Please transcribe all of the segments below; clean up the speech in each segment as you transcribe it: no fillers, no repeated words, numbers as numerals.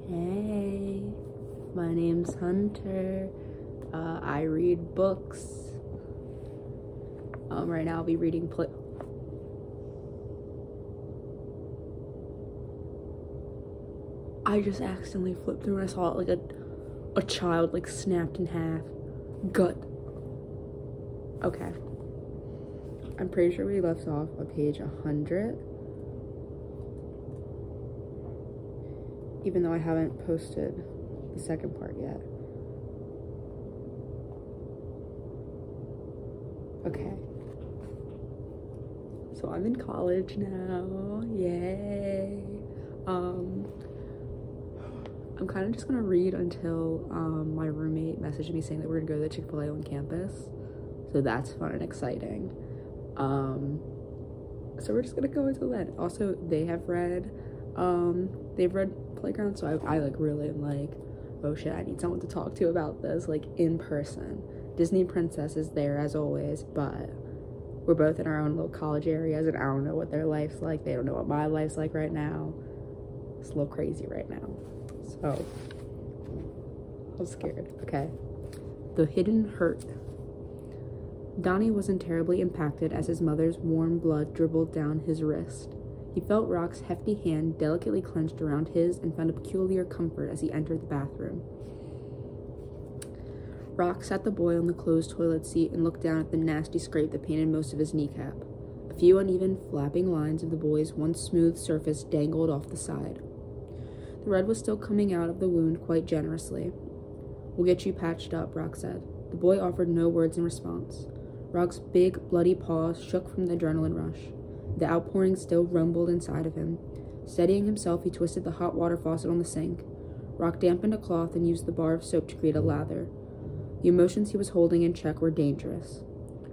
Hey, my name's Hunter. I read books. Right now I'll be reading I just accidentally flipped through and I saw it like a child like snapped in half. Gut. Okay. I'm pretty sure we left off on page 100. Even though I haven't posted the second part yet. Okay. So I'm in college now. Yay. I'm kind of just gonna read until my roommate messaged me saying that we're gonna go to the Chick-fil-A on campus. So that's fun and exciting. So we're just gonna go until then. Also, they've read Playground, so I like really am like, oh shit, I need someone to talk to about this, like in person. Disney Princess is there as always, but we're both in our own little college areas and I don't know what their life's like. They don't know what my life's like right now. It's a little crazy right now. So I'm scared. Okay. The Hidden Hurt. Donnie wasn't terribly impacted as his mother's warm blood dribbled down his wrist. He felt Rock's hefty hand delicately clenched around his and found a peculiar comfort as he entered the bathroom. Rock sat the boy on the closed toilet seat and looked down at the nasty scrape that painted most of his kneecap. A few uneven, flapping lines of the boy's once smooth surface dangled off the side. The red was still coming out of the wound quite generously. "We'll get you patched up," Rock said. The boy offered no words in response. Rock's big, bloody paws shook from the adrenaline rush. The outpouring still rumbled inside of him. Steadying himself, he twisted the hot water faucet on the sink. Rock dampened a cloth and used the bar of soap to create a lather. The emotions he was holding in check were dangerous.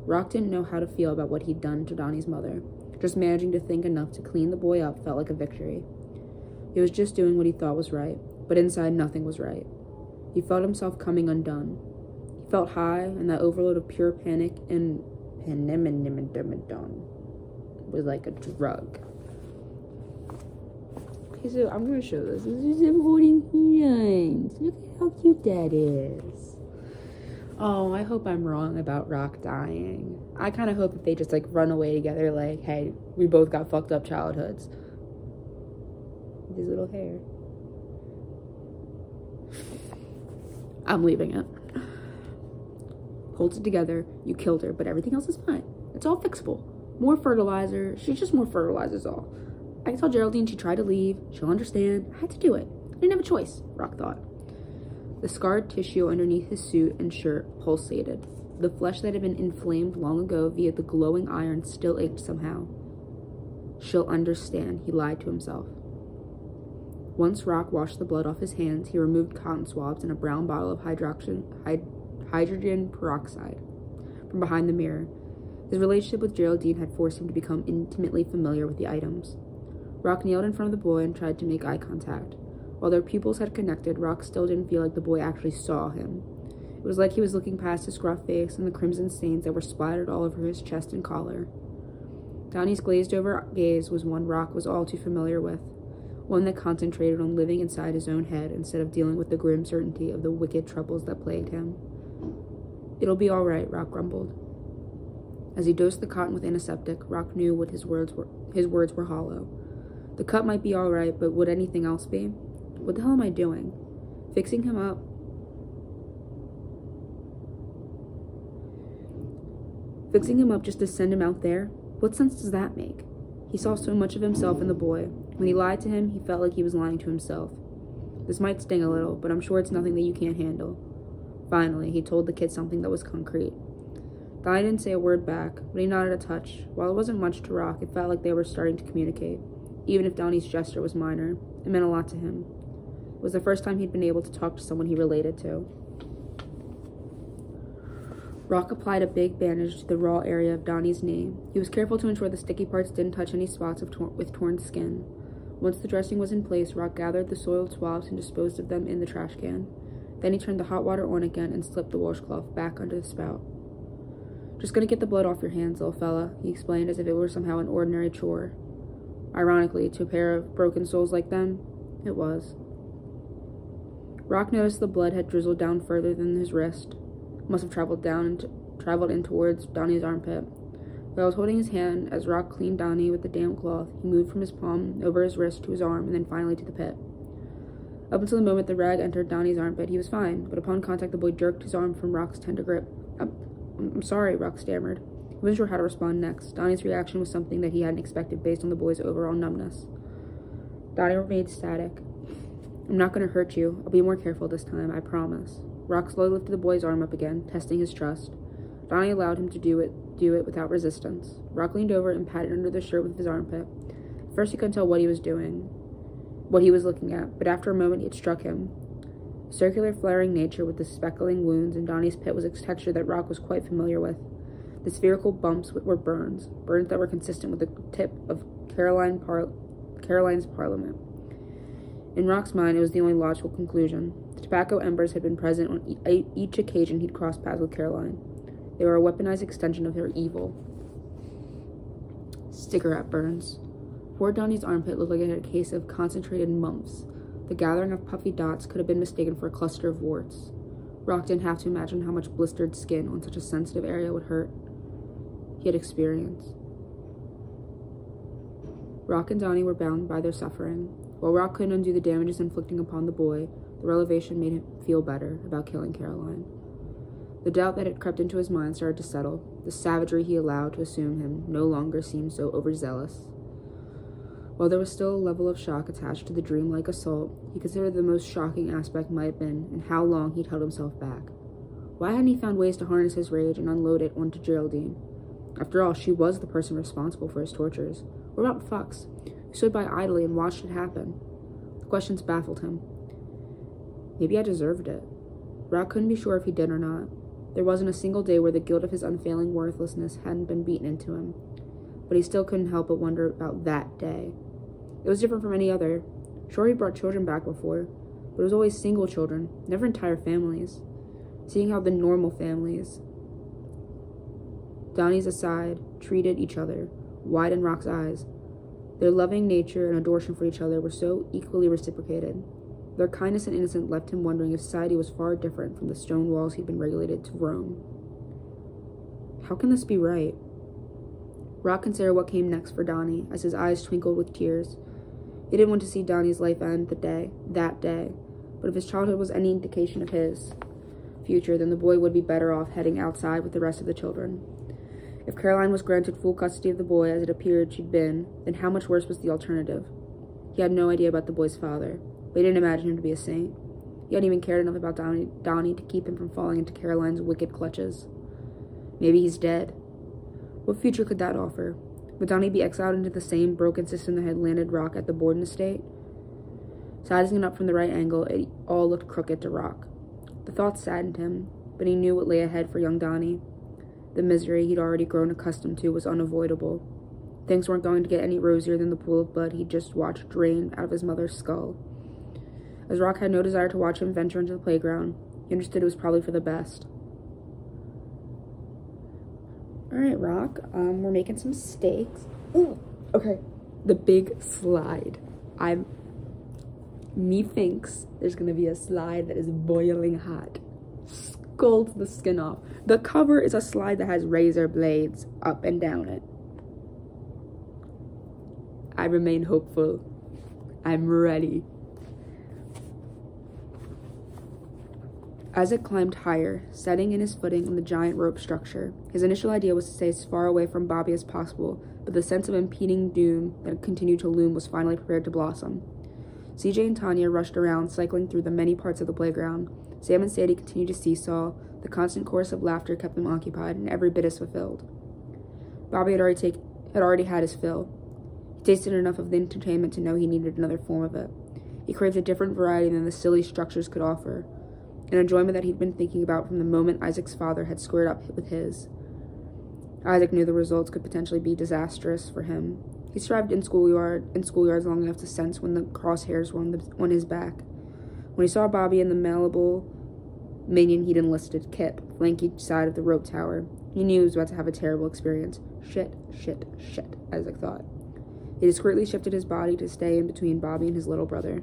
Rock didn't know how to feel about what he'd done to Donnie's mother. Just managing to think enough to clean the boy up felt like a victory. He was just doing what he thought was right, but inside nothing was right. He felt himself coming undone. He felt high, and that overload of pure panic and was like a drug. Okay, so I'm gonna show this. This is him holding hands. Look at how cute that is. Oh, I hope I'm wrong about Rock dying. I kind of hope that they just like run away together, like, hey, we both got fucked up childhoods. His little hair. I'm leaving it. Holds it together. You killed her, but everything else is fine. It's all fixable. More fertilizer. She's just more fertilizer is all. I can tell Geraldine she tried to leave. She'll understand. I had to do it. I didn't have a choice, Rock thought. The scarred tissue underneath his suit and shirt pulsated. The flesh that had been inflamed long ago via the glowing iron still ached somehow. She'll understand, he lied to himself. Once Rock washed the blood off his hands, he removed cotton swabs and a brown bottle of hydrogen peroxide from behind the mirror. His relationship with Geraldine had forced him to become intimately familiar with the items. Rock kneeled in front of the boy and tried to make eye contact. While their pupils had connected, Rock still didn't feel like the boy actually saw him. It was like he was looking past his scruff face and the crimson stains that were splattered all over his chest and collar. Donnie's glazed-over gaze was one Rock was all too familiar with. One that concentrated on living inside his own head instead of dealing with the grim certainty of the wicked troubles that plagued him. "It'll be all right," Rock grumbled. As he dosed the cotton with antiseptic, Rock knew what his words were hollow. The cut might be all right, but would anything else be? What the hell am I doing? Fixing him up just to send him out there? What sense does that make? He saw so much of himself in the boy. When he lied to him, he felt like he was lying to himself. This might sting a little, but I'm sure it's nothing that you can't handle. Finally, he told the kid something that was concrete. Donnie didn't say a word back, but he nodded a touch. While it wasn't much to Rock, it felt like they were starting to communicate. Even if Donnie's gesture was minor, it meant a lot to him. It was the first time he'd been able to talk to someone he related to. Rock applied a big bandage to the raw area of Donnie's knee. He was careful to ensure the sticky parts didn't touch any spots with torn skin. Once the dressing was in place, Rock gathered the soiled swabs and disposed of them in the trash can. Then he turned the hot water on again and slipped the washcloth back under the spout. "Just gonna get the blood off your hands, little fella," he explained as if it were somehow an ordinary chore. Ironically, to a pair of broken souls like them, it was. Rock noticed the blood had drizzled down further than his wrist. It must have traveled in towards Donnie's armpit. While holding his hand as Rock cleaned Donnie with the damp cloth, he moved from his palm over his wrist to his arm and then finally to the pit. Up until the moment the rag entered Donnie's armpit, he was fine, but upon contact the boy jerked his arm from Rock's tender grip. I'm sorry, Rock stammered. He wasn't sure how to respond next. Donnie's reaction was something that he hadn't expected based on the boy's overall numbness. Donnie remained static. I'm not going to hurt you. I'll be more careful this time, I promise. Rock slowly lifted the boy's arm up again, testing his trust. Donnie allowed him to do it without resistance. Rock leaned over and patted under the shirt with his armpit. At first he couldn't tell what he was looking at, but after a moment it struck him. Circular, flaring nature with the speckling wounds in Donnie's pit was a texture that Rock was quite familiar with. The spherical bumps were burns that were consistent with the tip of Caroline's parliament. In Rock's mind, it was the only logical conclusion. The tobacco embers had been present on each occasion he'd crossed paths with Caroline. They were a weaponized extension of her evil. Cigarette burns. Poor Donnie's armpit looked like it had a case of concentrated mumps. The gathering of puffy dots could have been mistaken for a cluster of warts. Rock didn't have to imagine how much blistered skin on such a sensitive area would hurt. He had experience. Rock and Donnie were bound by their suffering. While Rock couldn't undo the damages inflicted upon the boy, the revelation made him feel better about killing Caroline. The doubt that had crept into his mind started to settle. The savagery he allowed to assume him no longer seemed so overzealous. While there was still a level of shock attached to the dreamlike assault, he considered the most shocking aspect might have been in how long he'd held himself back. Why hadn't he found ways to harness his rage and unload it onto Geraldine? After all, she was the person responsible for his tortures. What about Fox, who stood by idly and watched it happen? The questions baffled him. Maybe I deserved it. Rock couldn't be sure if he did or not. There wasn't a single day where the guilt of his unfailing worthlessness hadn't been beaten into him. But he still couldn't help but wonder about that day. It was different from any other. Sure, he brought children back before, but it was always single children, never entire families. Seeing how the normal families, Donnie's aside, treated each other, wide in Rock's eyes. Their loving nature and adoration for each other were so equally reciprocated. Their kindness and innocence left him wondering if society was far different from the stone walls he'd been regulated to roam. How can this be right? Rock considered what came next for Donnie as his eyes twinkled with tears. He didn't want to see Donnie's life end that day, but if his childhood was any indication of his future, then the boy would be better off heading outside with the rest of the children. If Caroline was granted full custody of the boy as it appeared she'd been, then how much worse was the alternative? He had no idea about the boy's father, but he didn't imagine him to be a saint. He hadn't even cared enough about Donnie to keep him from falling into Caroline's wicked clutches. Maybe he's dead. What future could that offer? Would Donnie be exiled into the same broken system that had landed Rock at the Borden estate? Sizing it up from the right angle, it all looked crooked to Rock. The thought saddened him, but he knew what lay ahead for young Donnie. The misery he'd already grown accustomed to was unavoidable. Things weren't going to get any rosier than the pool of blood he'd just watched drain out of his mother's skull. As Rock had no desire to watch him venture into the playground, he understood it was probably for the best. Alright, Rock, we're making some steaks. Ooh, okay. The big slide. Me thinks there's gonna be a slide that is boiling hot. Scalds the skin off. The cover is a slide that has razor blades up and down it. I remain hopeful. I'm ready. Isaac climbed higher, setting in his footing on the giant rope structure. His initial idea was to stay as far away from Bobby as possible, but the sense of impending doom that continued to loom was finally prepared to blossom. CJ and Tanya rushed around, cycling through the many parts of the playground. Sam and Sadie continued to seesaw. The constant chorus of laughter kept them occupied, and every bit as fulfilled. Bobby had already had his fill. He tasted enough of the entertainment to know he needed another form of it. He craved a different variety than the silly structures could offer, an enjoyment that he'd been thinking about from the moment Isaac's father had squared up with his. Isaac knew the results could potentially be disastrous for him. He strived in schoolyards long enough to sense when the crosshairs were on his back. When he saw Bobby and the malleable minion he'd enlisted, Kip, flank each side of the rope tower, he knew he was about to have a terrible experience. Shit, Isaac thought. He discreetly shifted his body to stay in between Bobby and his little brother.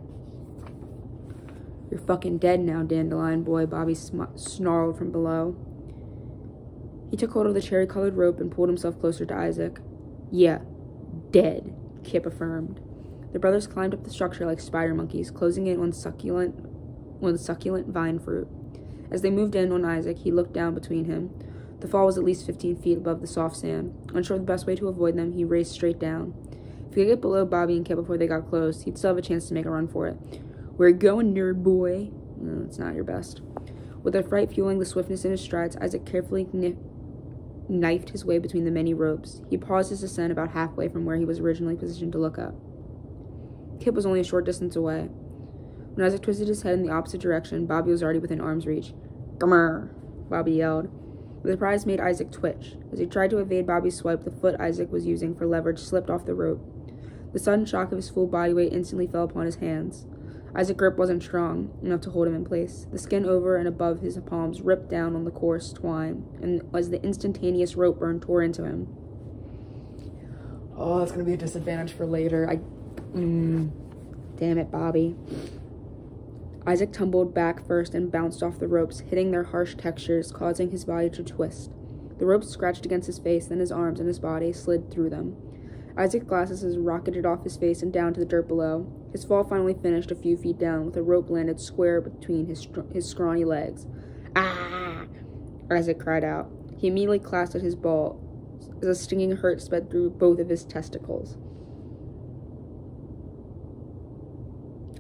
You're fucking dead now, Dandelion Boy, Bobby snarled from below. He took hold of the cherry-colored rope and pulled himself closer to Isaac. Yeah, dead, Kip affirmed. The brothers climbed up the structure like spider monkeys, closing in on succulent vine fruit. As they moved in on Isaac, he looked down between him. The fall was at least 15 feet above the soft sand. Unsure of the best way to avoid them, he raced straight down. If he could get below Bobby and Kip before they got close, he'd still have a chance to make a run for it. Where you going, nerd boy? No, it's not your best. With their fright fueling the swiftness in his strides, Isaac carefully knifed his way between the many ropes. He paused his descent about halfway from where he was originally positioned to look up. Kip was only a short distance away. When Isaac twisted his head in the opposite direction, Bobby was already within arm's reach. "Grrr!" Bobby yelled. The surprise made Isaac twitch. As he tried to evade Bobby's swipe, the foot Isaac was using for leverage slipped off the rope. The sudden shock of his full body weight instantly fell upon his hands. Isaac's grip wasn't strong enough to hold him in place. The skin over and above his palms ripped down on the coarse twine, and as the instantaneous rope burn tore into him. Oh, that's going to be a disadvantage for later. Damn it, Bobby. Isaac tumbled back first and bounced off the ropes, hitting their harsh textures, causing his body to twist. The ropes scratched against his face, then his arms and his body slid through them. Isaac's glasses rocketed off his face and down to the dirt below. His fall finally finished a few feet down, with a rope landed square between his scrawny legs. "Ah!" Isaac cried out. He immediately clasped at his balls as a stinging hurt sped through both of his testicles.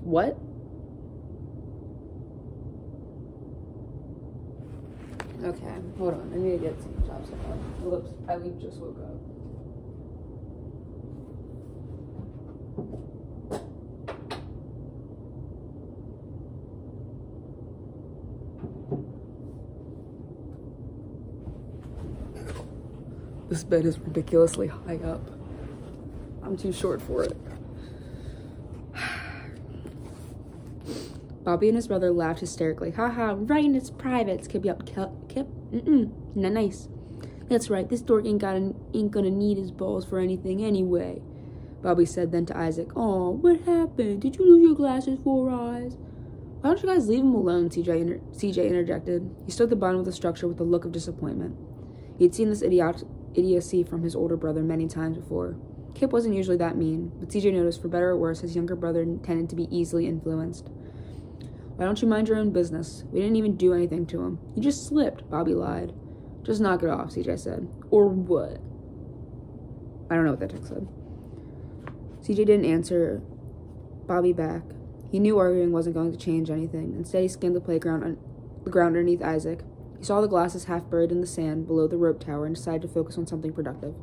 What? Okay, hold on. I need to get some chopsticks on. I just woke up. This bed is ridiculously high up. I'm too short for it. Bobby and his brother laughed hysterically. "Ha, right in its privates." Kip yelped. Kip? Not nice. "That's right, this dork ain't gonna need his balls for anything anyway," Bobby said then to Isaac. "Aw, what happened? Did you lose your glasses, Four Eyes?" "Why don't you guys leave him alone?" CJ interjected. He stood at the bottom of the structure with a look of disappointment. He'd seen this idiocy from his older brother many times before. Kip wasn't usually that mean, but CJ noticed, for better or worse, his younger brother tended to be easily influenced. "Why don't you mind your own business? We didn't even do anything to him. He just slipped," Bobby lied. "Just knock it off," CJ said. "Or what?" I don't know what that text said. CJ didn't answer Bobby back. He knew arguing wasn't going to change anything. Instead, he scanned the ground underneath Isaac. He saw the glasses half buried in the sand below the rope tower and decided to focus on something productive.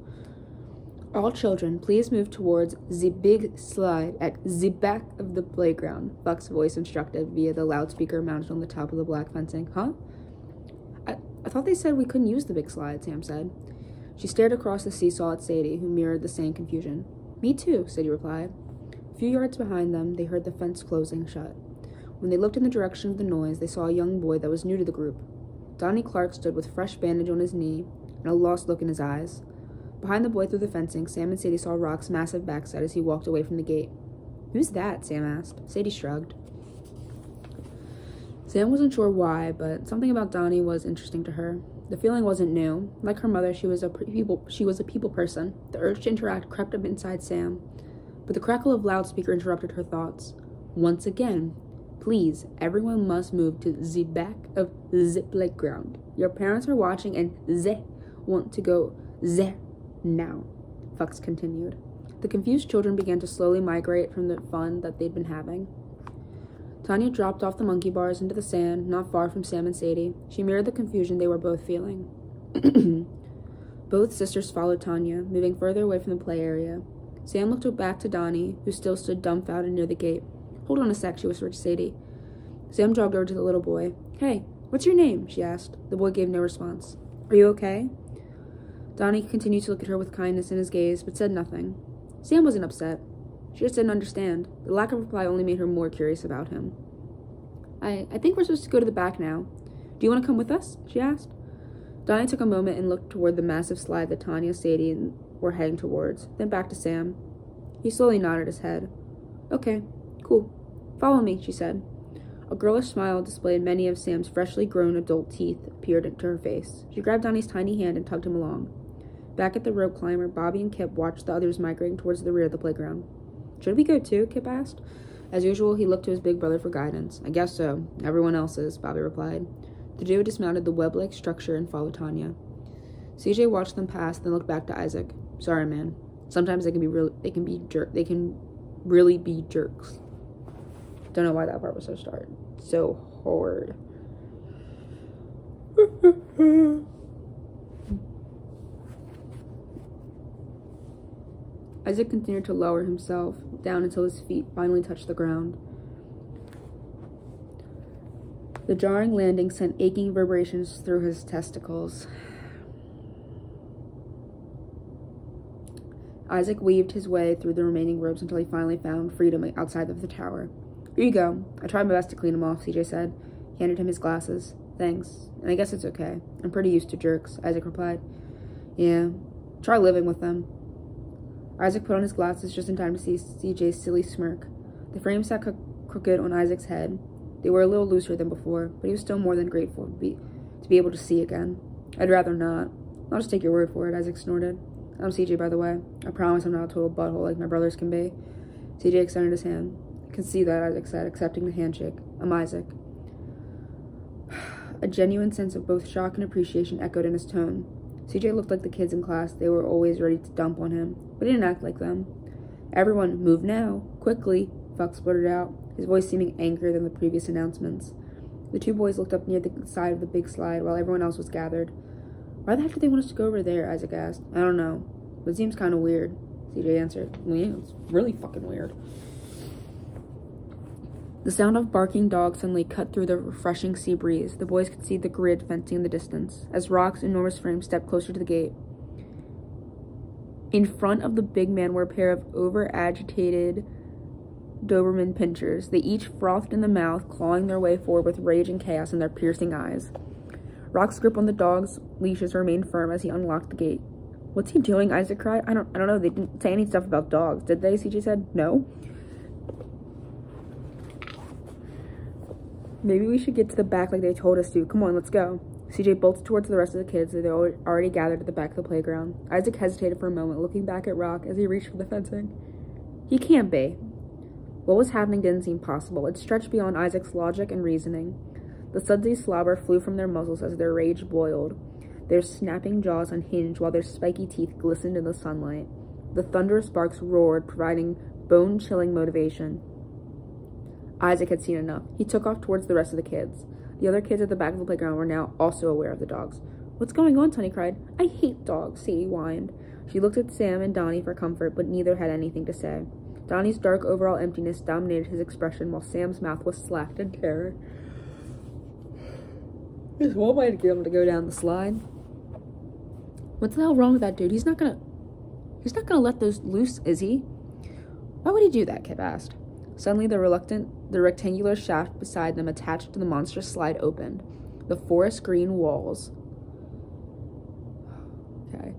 "All children, please move towards the big slide at the back of the playground," Buck's voice instructed via the loudspeaker mounted on the top of the black fencing. "Huh? I thought they said we couldn't use the big slide," Sam said. She stared across the seesaw at Sadie, who mirrored the same confusion. "Me too," Sadie replied. A few yards behind them, they heard the fence closing shut. When they looked in the direction of the noise, they saw a young boy that was new to the group. Donnie Clark stood with fresh bandage on his knee and a lost look in his eyes. Behind the boy through the fencing, Sam and Sadie saw Rock's massive backside as he walked away from the gate. "Who's that?" Sam asked. Sadie shrugged. Sam wasn't sure why, but something about Donnie was interesting to her. The feeling wasn't new. Like her mother, she was a people person. The urge to interact crept up inside Sam, but the crackle of loudspeaker interrupted her thoughts. Once again, "Please, everyone must move to the back of the playground. Your parents are watching and they want to go there now," Fox continued. The confused children began to slowly migrate from the fun that they'd been having. Tanya dropped off the monkey bars into the sand, not far from Sam and Sadie. She mirrored the confusion they were both feeling. Both sisters followed Tanya, moving further away from the play area. Sam looked back to Donnie, who still stood dumbfounded near the gate. "Hold on a sec," she whispered to Sadie. Sam jogged over to the little boy. "Hey, what's your name?" she asked. The boy gave no response. "Are you okay?" Donnie continued to look at her with kindness in his gaze, but said nothing. Sam wasn't upset. She just didn't understand. The lack of reply only made her more curious about him. I think we're supposed to go to the back now. Do you want to come with us?" she asked. Donnie took a moment and looked toward the massive slide that Tanya, Sadie, were heading towards, then back to Sam. He slowly nodded his head. "Okay, cool. Follow me," she said. A girlish smile displayed many of Sam's freshly grown adult teeth appeared into her face. She grabbed Donnie's tiny hand and tugged him along. Back at the rope climber, Bobby and Kip watched the others migrating towards the rear of the playground. "Should we go too?" Kip asked. As usual, he looked to his big brother for guidance. "I guess so. Everyone else is," Bobby replied. The duo dismounted the web-like structure and followed Tanya. CJ watched them pass, then looked back to Isaac. "Sorry, man. Sometimes they can really be jerks." Don't know why that part was so hard. Isaac continued to lower himself down until his feet finally touched the ground. The jarring landing sent aching vibrations through his testicles. Isaac weaved his way through the remaining ropes until he finally found freedom outside of the tower. "Here you go. I tried my best to clean him off," CJ said. He handed him his glasses. "Thanks. And I guess it's okay. I'm pretty used to jerks," Isaac replied. "Yeah. Try living with them." Isaac put on his glasses just in time to see CJ's silly smirk. The frame sat crooked on Isaac's head. They were a little looser than before, but he was still more than grateful to be able to see again. "I'd rather not. I'll just take your word for it," Isaac snorted. "I'm CJ, by the way. I promise I'm not a total butthole like my brothers can be." CJ extended his hand. "I can see that," Isaac said, accepting the handshake. "I'm Isaac." A genuine sense of both shock and appreciation echoed in his tone. CJ looked like the kids in class they were always ready to dump on him, but he didn't act like them. "Everyone, move now. Quickly," Fox blurted out, his voice seeming angrier than the previous announcements. The two boys looked up near the side of the big slide while everyone else was gathered. "Why the heck do they want us to go over there?" Isaac asked. "I don't know, but it seems kind of weird," CJ answered. "Well, yeah, it's really fucking weird." The sound of barking dogs suddenly cut through the refreshing sea breeze. The boys could see the grid fencing in the distance, as Rock's enormous frame stepped closer to the gate. In front of the big man were a pair of over-agitated Doberman pinchers. They each frothed in the mouth, clawing their way forward with rage and chaos in their piercing eyes. Rock's grip on the dog's leashes remained firm as he unlocked the gate. "What's he doing?" Isaac cried. I don't know. They didn't say any stuff about dogs, did they?" CJ said. "No." "Maybe we should get to the back like they told us to. Come on, let's go." CJ bolted towards the rest of the kids as they already gathered at the back of the playground. Isaac hesitated for a moment, looking back at Rock as he reached for the fencing. He can't be. What was happening didn't seem possible. It stretched beyond Isaac's logic and reasoning. The sudsy slobber flew from their muzzles as their rage boiled. Their snapping jaws unhinged while their spiky teeth glistened in the sunlight. The thunderous barks roared, providing bone-chilling motivation. Isaac had seen enough. He took off towards the rest of the kids. The other kids at the back of the playground were now also aware of the dogs. "What's going on?" Tony cried. "I hate dogs," Sadie whined. She looked at Sam and Donnie for comfort, but neither had anything to say. Donnie's dark overall emptiness dominated his expression, while Sam's mouth was slacked in terror. There's one way to get him to go down the slide. What's the hell wrong with that dude? He's not gonna let those loose, is he? Why would he do that? Kip asked. Suddenly, the rectangular shaft beside them attached to the monstrous slide opened. The forest green walls. Okay.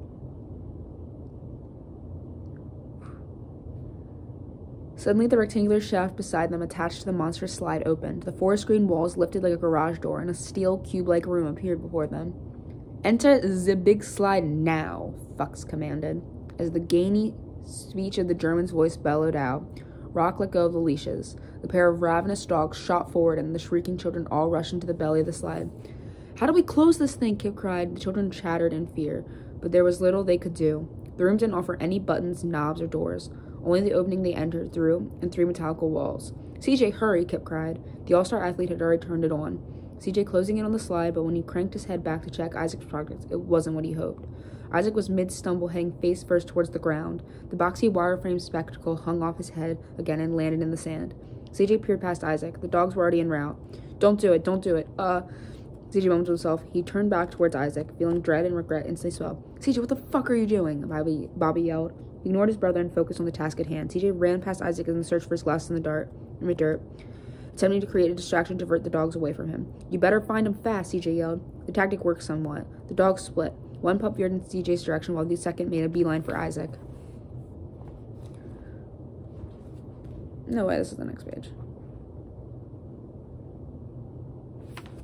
Suddenly, the rectangular shaft beside them attached to the monstrous slide opened. The forest green walls lifted like a garage door, and a steel cube-like room appeared before them. "Enter the big slide now," Fox commanded. As the gainy speech of the German's voice bellowed out, Rock let go of the leashes. The pair of ravenous dogs shot forward, and the shrieking children all rushed into the belly of the slide. "How do we close this thing?" Kip cried. The children chattered in fear, but there was little they could do. The room didn't offer any buttons, knobs, or doors, only the opening they entered through and three metallic walls. "CJ, hurry!" Kip cried. The all-star athlete had already turned it on. CJ closing in on the slide, but when he cranked his head back to check Isaac's progress, it wasn't what he hoped. Isaac was mid-stumble, heading face first towards the ground. The boxy wireframe spectacle hung off his head again and landed in the sand. CJ peered past Isaac. The dogs were already en route. Don't do it. CJ mumbled to himself. He turned back towards Isaac, feeling dread and regret instantly swell. "CJ, what the fuck are you doing?" Bobby yelled. He ignored his brother and focused on the task at hand. CJ ran past Isaac in the search for his glasses in the dirt, attempting to create a distraction to divert the dogs away from him. "You better find him fast," CJ yelled. The tactic worked somewhat. The dogs split. One pup veered in CJ's direction while the second made a beeline for Isaac. No way, this is the next page.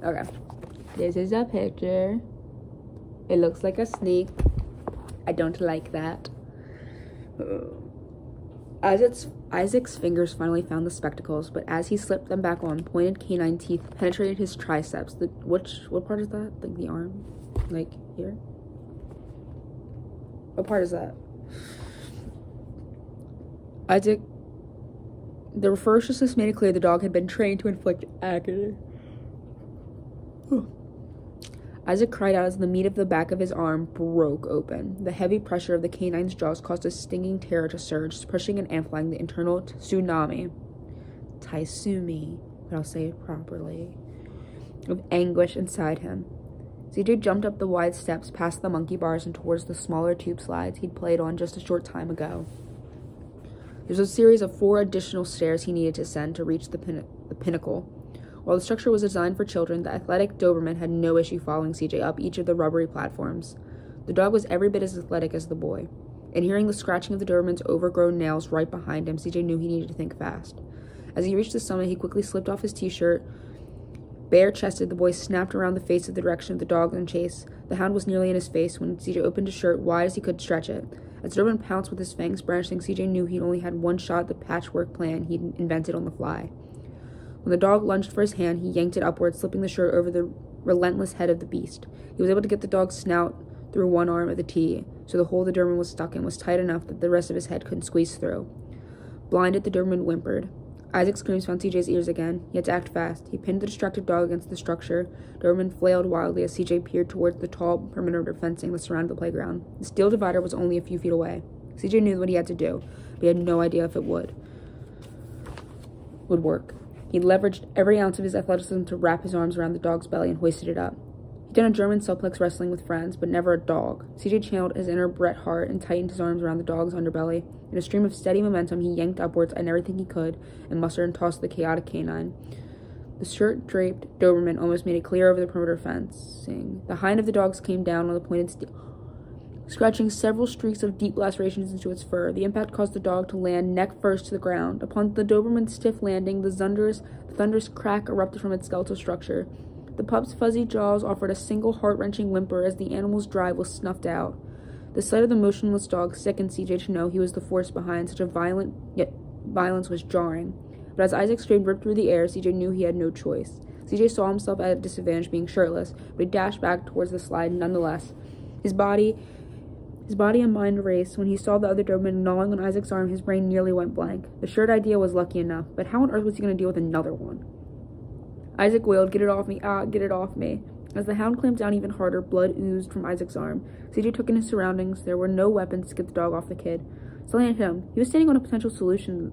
Okay. This is a picture. It looks like a snake. I don't like that. Isaac's fingers finally found the spectacles, but as he slipped them back on, pointed canine teeth penetrated his triceps. What part is that? Like the arm? Like here? What part is that? The ferociousness made it clear the dog had been trained to inflict agony. Isaac cried out as the meat of the back of his arm broke open. The heavy pressure of the canine's jaws caused a stinging terror to surge, pushing and amplifying the internal tsunami. Taisumi, but I'll say it properly. Of anguish inside him. CJ jumped up the wide steps past the monkey bars and towards the smaller tube slides he'd played on just a short time ago. There was a series of 4 additional stairs he needed to ascend to reach the pinnacle. While the structure was designed for children, the athletic Doberman had no issue following CJ up each of the rubbery platforms. The dog was every bit as athletic as the boy, and hearing the scratching of the Doberman's overgrown nails right behind him, CJ knew he needed to think fast. As he reached the summit, he quickly slipped off his t-shirt. Bare-chested, the boy snapped around the face of the direction of the dog in chase. The hound was nearly in his face when CJ opened his shirt wide as he could stretch it. As the Doberman pounced with his fangs brandishing, CJ knew he only had one shot at the patchwork plan he'd invented on the fly. When the dog lunged for his hand, he yanked it upward, slipping the shirt over the relentless head of the beast. He was able to get the dog's snout through one arm of the T, so the hole the Doberman was stuck in was tight enough that the rest of his head couldn't squeeze through. Blinded, the Doberman whimpered. Isaac's screams found CJ's ears again. He had to act fast. He pinned the distracted dog against the structure. Doberman flailed wildly as CJ peered towards the tall perimeter fencing that surrounded the playground. The steel divider was only a few feet away. CJ knew what he had to do, but he had no idea if it would work. He leveraged every ounce of his athleticism to wrap his arms around the dog's belly and hoisted it up. He'd done a German suplex wrestling with friends, but never a dog. CJ channeled his inner Bret Hart and tightened his arms around the dog's underbelly. In a stream of steady momentum, he yanked upwards and everything he could, and mustered and tossed the chaotic canine. The shirt-draped Doberman almost made it clear over the perimeter fencing. The hind of the dogs came down on the pointed steel, scratching several streaks of deep lacerations into its fur. The impact caused the dog to land neck first to the ground. Upon the Doberman's stiff landing, the thunderous crack erupted from its skeletal structure. The pup's fuzzy jaws offered a single heart-wrenching whimper as the animal's drive was snuffed out. The sight of the motionless dog sickened CJ to know he was the force behind such a violence was jarring. But as Isaac's stream ripped through the air, CJ knew he had no choice. CJ saw himself at a disadvantage being shirtless, but he dashed back towards the slide nonetheless. His body and mind raced. When he saw the other Doberman gnawing on Isaac's arm, his brain nearly went blank. The shirt idea was lucky enough, but how on earth was he going to deal with another one? Isaac wailed, "Get it off me, get it off me." As the hound clamped down even harder, blood oozed from Isaac's arm. CJ took in his surroundings. There were no weapons to get the dog off the kid. Suddenly hit him. He was standing on a potential solution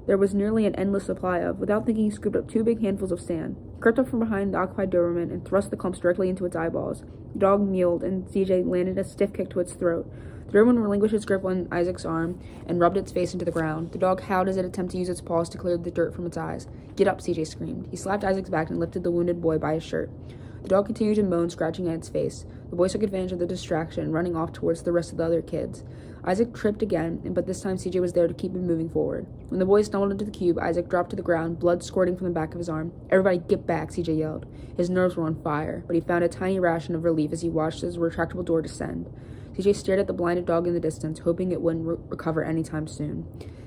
there was nearly an endless supply of. Without thinking, he scooped up 2 big handfuls of sand, crept up from behind the occupied Doberman, and thrust the clumps directly into its eyeballs. The dog mewed, and CJ landed a stiff kick to its throat. The Doberman relinquished its grip on Isaac's arm and rubbed its face into the ground. The dog howled as it attempted to use its paws to clear the dirt from its eyes. "Get up," CJ screamed. He slapped Isaac's back and lifted the wounded boy by his shirt. The dog continued to moan, scratching at its face. The boy took advantage of the distraction, running off towards the rest of the other kids. Isaac tripped again, but this time CJ was there to keep him moving forward. When the boy stumbled into the cube, Isaac dropped to the ground, blood squirting from the back of his arm. "Everybody get back," CJ yelled. His nerves were on fire, but he found a tiny ration of relief as he watched his retractable door descend. CJ stared at the blinded dog in the distance, hoping it wouldn't recover anytime soon.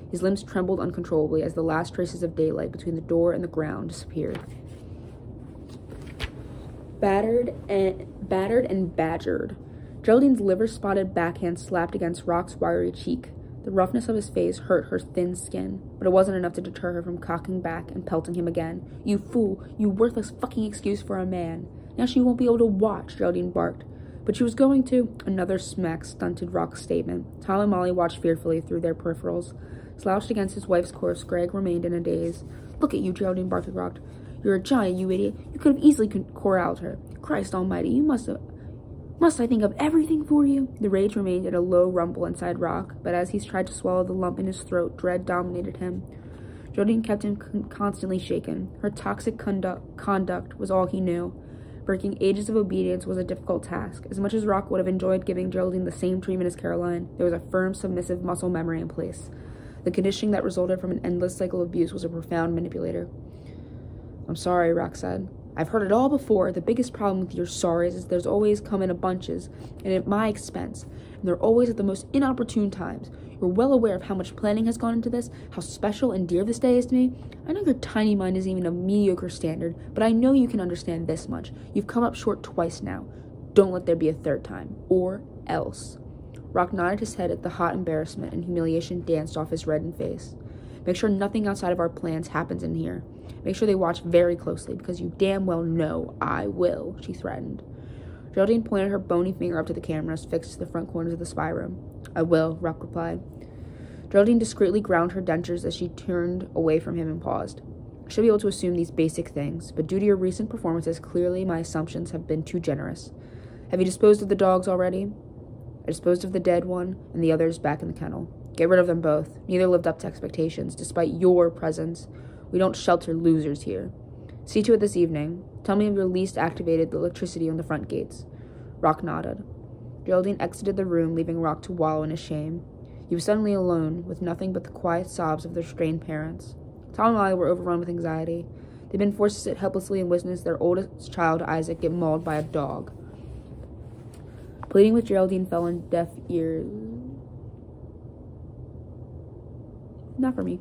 His limbs trembled uncontrollably as the last traces of daylight between the door and the ground disappeared. Battered and badgered. Geraldine's liver-spotted backhand slapped against Rock's wiry cheek. The roughness of his face hurt her thin skin, but it wasn't enough to deter her from cocking back and pelting him again. "You fool! You worthless fucking excuse for a man! Now she won't be able to watch," Geraldine barked. But she was going to. Another smack stunted Rock's statement. Tom and Molly watched fearfully through their peripherals. Slouched against his wife's corpse, Greg remained in a daze. "Look at you," Geraldine barked at Rock. "You're a giant, you idiot. You could have easily corralled her. Christ almighty, you must I think of everything for you?" The rage remained at a low rumble inside Rock, but as he tried to swallow the lump in his throat, dread dominated him. Geraldine kept him constantly shaken. Her toxic conduct was all he knew. Breaking ages of obedience was a difficult task. As much as Rock would have enjoyed giving Geraldine the same treatment as Caroline, there was a firm, submissive muscle memory in place. The conditioning that resulted from an endless cycle of abuse was a profound manipulator. "I'm sorry," Rock said. I've heard it all before. The biggest problem with your sorries is there's always come in bunches, and at my expense, and they're always at the most inopportune times. You're well aware of how much planning has gone into this, how special and dear this day is to me. I know your tiny mind is even a mediocre standard, but I know you can understand this much. You've come up short twice now. Don't let there be a third time, or else. Rock nodded his head at the hot embarrassment, and humiliation danced off his reddened face. Make sure nothing outside of our plans happens in here. Make sure they watch very closely, because you damn well know I will, she threatened. Geraldine pointed her bony finger up to the cameras fixed to the front corners of the spy room. I will, Rock replied. Geraldine discreetly ground her dentures as she turned away from him and paused. I should be able to assume these basic things, but due to your recent performances, clearly my assumptions have been too generous. Have you disposed of the dogs already? I disposed of the dead one, and the others back in the kennel. Get rid of them both. Neither lived up to expectations, despite your presence. We don't shelter losers here. See to it this evening. Tell me if your least activated the electricity on the front gates. Rock nodded. Geraldine exited the room, leaving Rock to wallow in his shame. He was suddenly alone, with nothing but the quiet sobs of their strained parents. Tom and Molly were overrun with anxiety. They'd been forced to sit helplessly and witness their oldest child, Isaac, get mauled by a dog. Pleading with Geraldine fell on deaf ears. Not for me.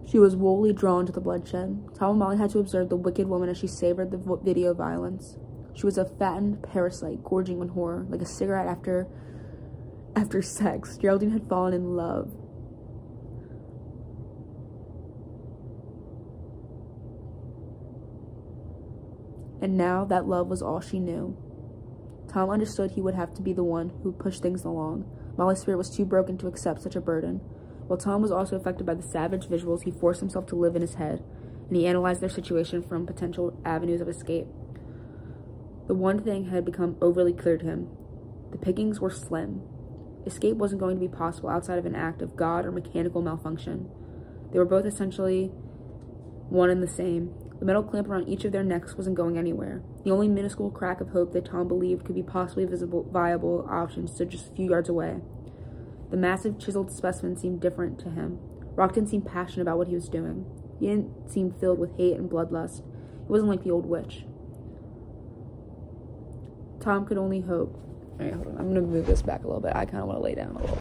She was woefully drawn to the bloodshed. Tom and Molly had to observe the wicked woman as she savored the video violence. She was a fattened parasite, gorging in horror, like a cigarette after sex. Geraldine had fallen in love. And now that love was all she knew. Tom understood he would have to be the one who pushed things along. Molly's spirit was too broken to accept such a burden. While Tom was also affected by the savage visuals, he forced himself to live in his head, and he analyzed their situation from potential avenues of escape. The one thing had become overly clear to him. The pickings were slim. Escape wasn't going to be possible outside of an act of God or mechanical malfunction. They were both essentially one and the same. The metal clamp around each of their necks wasn't going anywhere. The only minuscule crack of hope that Tom believed could be possibly viable option stood just a few yards away. The massive chiseled specimen seemed different to him. Rock didn't seem passionate about what he was doing. He didn't seem filled with hate and bloodlust. He wasn't like the old witch. Tom could only hope. All right, hold on. I'm going to move this back a little bit. I kind of want to lay down a little.